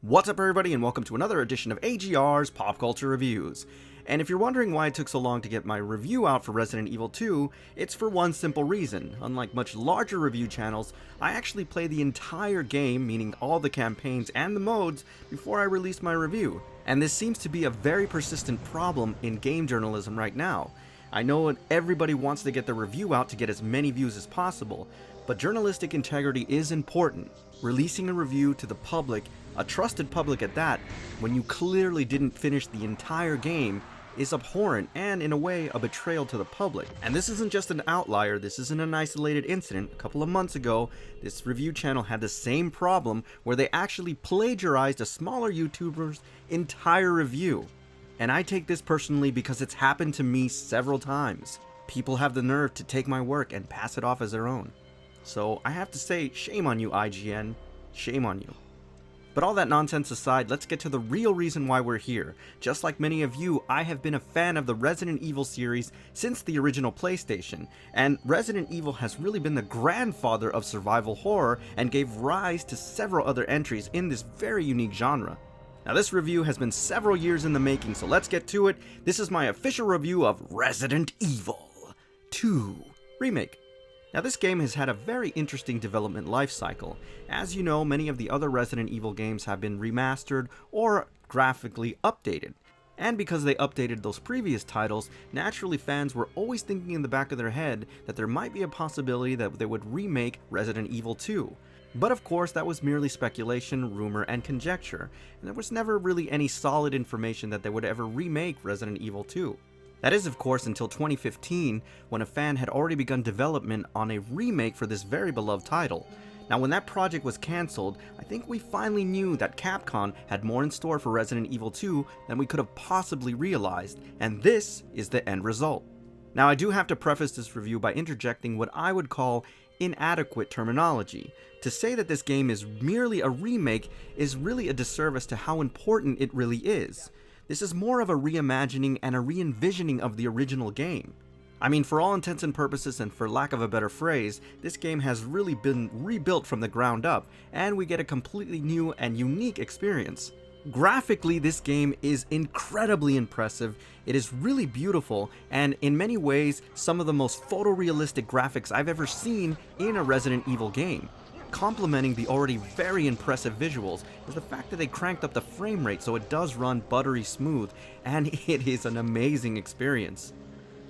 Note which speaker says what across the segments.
Speaker 1: What's up everybody and welcome to another edition of AGR's Pop Culture Reviews. And if you're wondering why it took so long to get my review out for Resident Evil 2, it's for one simple reason. Unlike much larger review channels, I actually play the entire game, meaning all the campaigns and the modes, before I release my review. And this seems to be a very persistent problem in game journalism right now. I know everybody wants to get their review out to get as many views as possible, but journalistic integrity is important. Releasing a review to the public, a trusted public at that, when you clearly didn't finish the entire game, is abhorrent and, in a way, a betrayal to the public. And this isn't just an outlier, this isn't an isolated incident. A couple of months ago, this review channel had the same problem where they actually plagiarized a smaller YouTuber's entire review. And I take this personally because it's happened to me several times. People have the nerve to take my work and pass it off as their own. So I have to say, shame on you, IGN. Shame on you. But all that nonsense aside, let's get to the real reason why we're here. Just like many of you, I have been a fan of the Resident Evil series since the original PlayStation, and Resident Evil has really been the grandfather of survival horror and gave rise to several other entries in this very unique genre. Now this review has been several years in the making, so let's get to it. This is my official review of Resident Evil 2 Remake. Now this game has had a very interesting development life cycle. As you know, many of the other Resident Evil games have been remastered or graphically updated. And because they updated those previous titles, naturally fans were always thinking in the back of their head that there might be a possibility that they would remake Resident Evil 2. But of course that was merely speculation, rumor, and conjecture, and there was never really any solid information that they would ever remake Resident Evil 2. That is, of course, until 2015, when a fan had already begun development on a remake for this very beloved title. Now, when that project was cancelled, I think we finally knew that Capcom had more in store for Resident Evil 2 than we could have possibly realized, and this is the end result. Now, I do have to preface this review by interjecting what I would call inadequate terminology. To say that this game is merely a remake is really a disservice to how important it really is. This is more of a reimagining and a re-envisioning of the original game. I mean, for all intents and purposes, and for lack of a better phrase, this game has really been rebuilt from the ground up, and we get a completely new and unique experience. Graphically, this game is incredibly impressive, it is really beautiful, and in many ways, some of the most photorealistic graphics I've ever seen in a Resident Evil game. Complementing the already very impressive visuals is the fact that they cranked up the frame rate so it does run buttery smooth, and it is an amazing experience.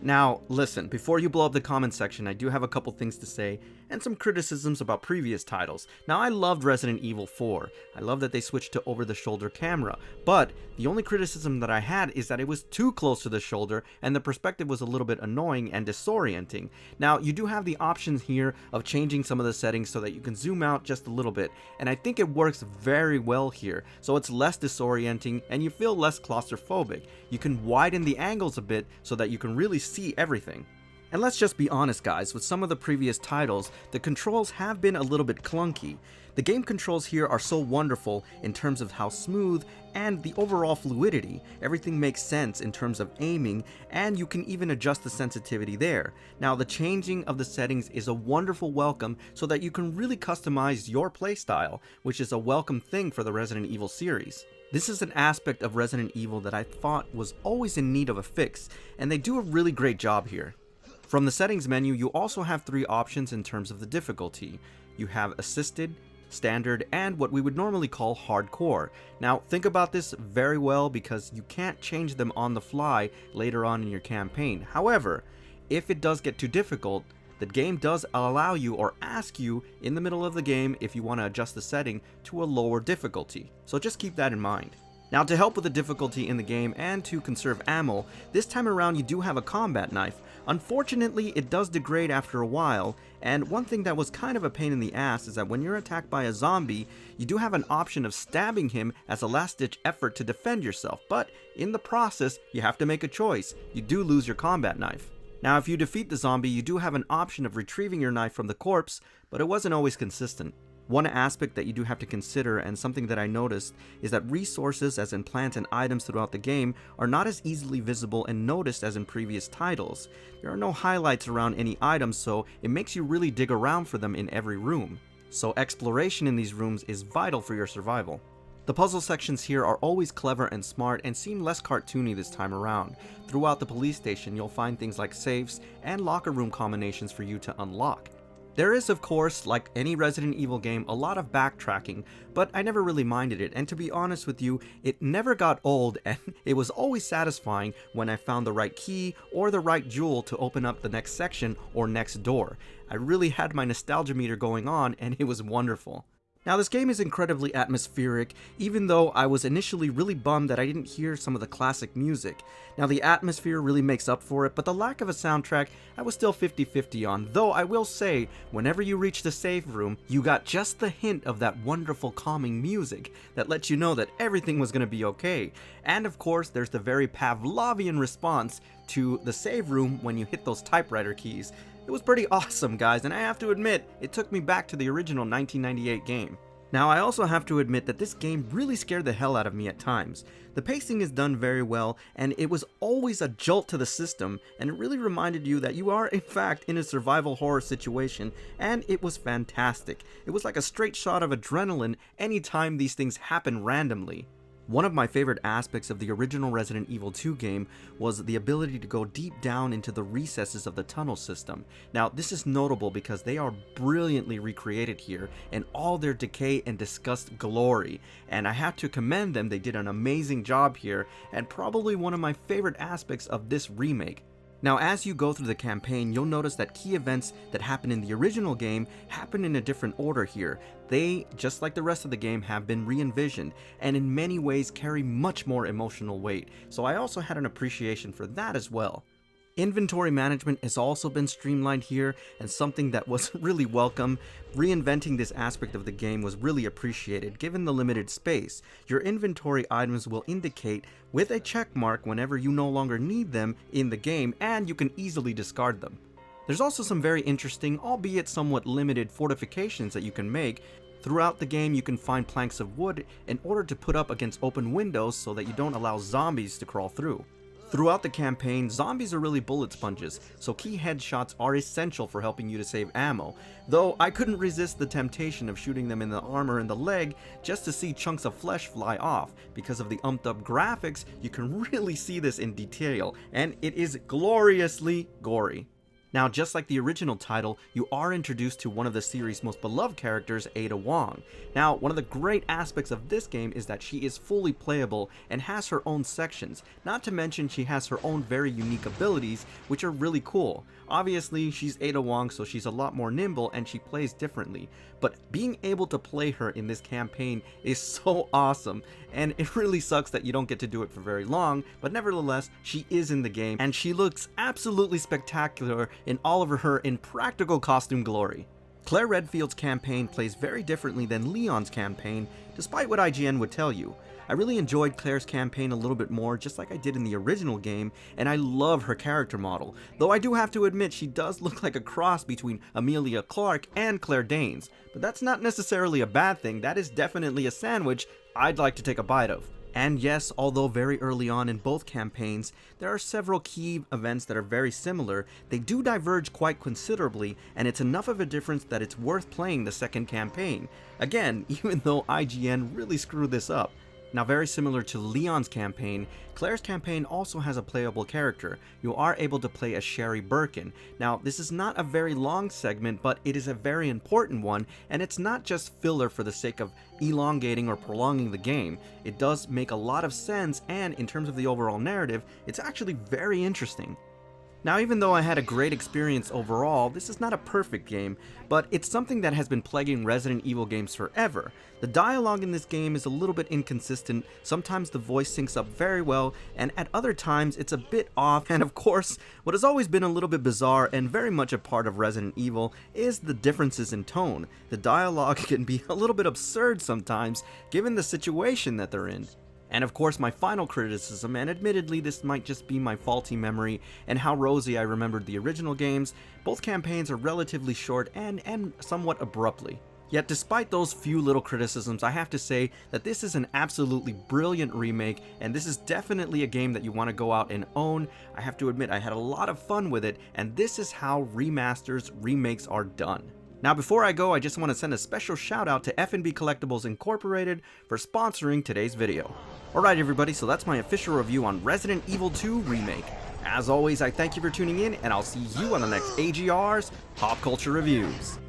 Speaker 1: Now, listen, before you blow up the comment section, I do have a couple things to say, and some criticisms about previous titles. Now, I loved Resident Evil 4. I love that they switched to over-the-shoulder camera, but the only criticism that I had is that it was too close to the shoulder, and the perspective was a little bit annoying and disorienting. Now, you do have the options here of changing some of the settings so that you can zoom out just a little bit, and I think it works very well here, so it's less disorienting, and you feel less claustrophobic. You can widen the angles a bit so that you can really see everything. And let's just be honest guys, with some of the previous titles, the controls have been a little bit clunky. The game controls here are so wonderful in terms of how smooth and the overall fluidity. Everything makes sense in terms of aiming, and you can even adjust the sensitivity there. Now, the changing of the settings is a wonderful welcome so that you can really customize your playstyle, which is a welcome thing for the Resident Evil series. This is an aspect of Resident Evil that I thought was always in need of a fix, and they do a really great job here. From the settings menu, you also have three options in terms of the difficulty. You have assisted, standard, and what we would normally call hardcore. Now, think about this very well because you can't change them on the fly later on in your campaign. However, if it does get too difficult, the game does allow you or ask you in the middle of the game if you want to adjust the setting to a lower difficulty. So just keep that in mind. Now, to help with the difficulty in the game and to conserve ammo, this time around you do have a combat knife. Unfortunately, it does degrade after a while, and one thing that was kind of a pain in the ass is that when you're attacked by a zombie, you do have an option of stabbing him as a last-ditch effort to defend yourself, but in the process, you have to make a choice. You do lose your combat knife. Now, if you defeat the zombie, you do have an option of retrieving your knife from the corpse, but it wasn't always consistent. One aspect that you do have to consider, and something that I noticed, is that resources as in plants and items throughout the game are not as easily visible and noticed as in previous titles. There are no highlights around any items, so it makes you really dig around for them in every room. So exploration in these rooms is vital for your survival. The puzzle sections here are always clever and smart and seem less cartoony this time around. Throughout the police station, you'll find things like safes and locker room combinations for you to unlock. There is, of course, like any Resident Evil game, a lot of backtracking, but I never really minded it, and to be honest with you, it never got old, and it was always satisfying when I found the right key or the right jewel to open up the next section or next door. I really had my nostalgia meter going on, and it was wonderful. Now, this game is incredibly atmospheric, even though I was initially really bummed that I didn't hear some of the classic music. Now, the atmosphere really makes up for it, but the lack of a soundtrack, I was still 50-50 on, though I will say, whenever you reach the save room, you got just the hint of that wonderful calming music that lets you know that everything was going to be okay. And of course, there's the very Pavlovian response to the save room when you hit those typewriter keys. It was pretty awesome, guys, and I have to admit, it took me back to the original 1998 game. Now, I also have to admit that this game really scared the hell out of me at times. The pacing is done very well, and it was always a jolt to the system, and it really reminded you that you are, in fact, in a survival horror situation, and it was fantastic. It was like a straight shot of adrenaline anytime these things happen randomly. One of my favorite aspects of the original Resident Evil 2 game was the ability to go deep down into the recesses of the tunnel system. Now, this is notable because they are brilliantly recreated here in all their decay and disgust glory, and I have to commend them. They did an amazing job here, and probably one of my favorite aspects of this remake. Now, as you go through the campaign, you'll notice that key events that happen in the original game happen in a different order here. They, just like the rest of the game, have been re-envisioned, and in many ways carry much more emotional weight, so I also had an appreciation for that as well. Inventory management has also been streamlined here, and something that was really welcome. Reinventing this aspect of the game was really appreciated given the limited space. Your inventory items will indicate with a check mark whenever you no longer need them in the game, and you can easily discard them. There's also some very interesting, albeit somewhat limited, fortifications that you can make. Throughout the game, you can find planks of wood in order to put up against open windows so that you don't allow zombies to crawl through. Throughout the campaign, zombies are really bullet sponges, so key headshots are essential for helping you to save ammo, though I couldn't resist the temptation of shooting them in the arm or in the leg just to see chunks of flesh fly off. Because of the umped up graphics, you can really see this in detail, and it is gloriously gory. Now, just like the original title, you are introduced to one of the series' most beloved characters, Ada Wong. Now, one of the great aspects of this game is that she is fully playable and has her own sections, not to mention she has her own very unique abilities, which are really cool. Obviously, she's Ada Wong, so she's a lot more nimble and she plays differently, but being able to play her in this campaign is so awesome, and it really sucks that you don't get to do it for very long, but nevertheless, she is in the game, and she looks absolutely spectacular in all of her impractical costume glory. Claire Redfield's campaign plays very differently than Leon's campaign, despite what IGN would tell you. I really enjoyed Claire's campaign a little bit more, just like I did in the original game, and I love her character model, though I do have to admit she does look like a cross between Amelia Clarke and Claire Danes, but that's not necessarily a bad thing. That is definitely a sandwich I'd like to take a bite of. And yes, although very early on in both campaigns, there are several key events that are very similar, they do diverge quite considerably, and it's enough of a difference that it's worth playing the second campaign. Again, even though IGN really screwed this up. Now, very similar to Leon's campaign, Claire's campaign also has a playable character. You are able to play as Sherry Birkin. Now, this is not a very long segment, but it is a very important one, and it's not just filler for the sake of elongating or prolonging the game. It does make a lot of sense, and in terms of the overall narrative, it's actually very interesting. Now, even though I had a great experience overall, this is not a perfect game, but it's something that has been plaguing Resident Evil games forever. The dialogue in this game is a little bit inconsistent, sometimes the voice syncs up very well, and at other times it's a bit off, and of course, what has always been a little bit bizarre and very much a part of Resident Evil is the differences in tone. The dialogue can be a little bit absurd sometimes, given the situation that they're in. And of course, my final criticism, and admittedly this might just be my faulty memory and how rosy I remembered the original games, both campaigns are relatively short and end somewhat abruptly. Yet despite those few little criticisms, I have to say that this is an absolutely brilliant remake, and this is definitely a game that you want to go out and own. I have to admit I had a lot of fun with it, and this is how remasters, remakes are done. Now before I go, I just want to send a special shout out to F&B Collectibles Incorporated for sponsoring today's video. Alright everybody, so that's my official review on Resident Evil 2 Remake. As always, I thank you for tuning in, and I'll see you on the next AGR's Pop Culture Reviews.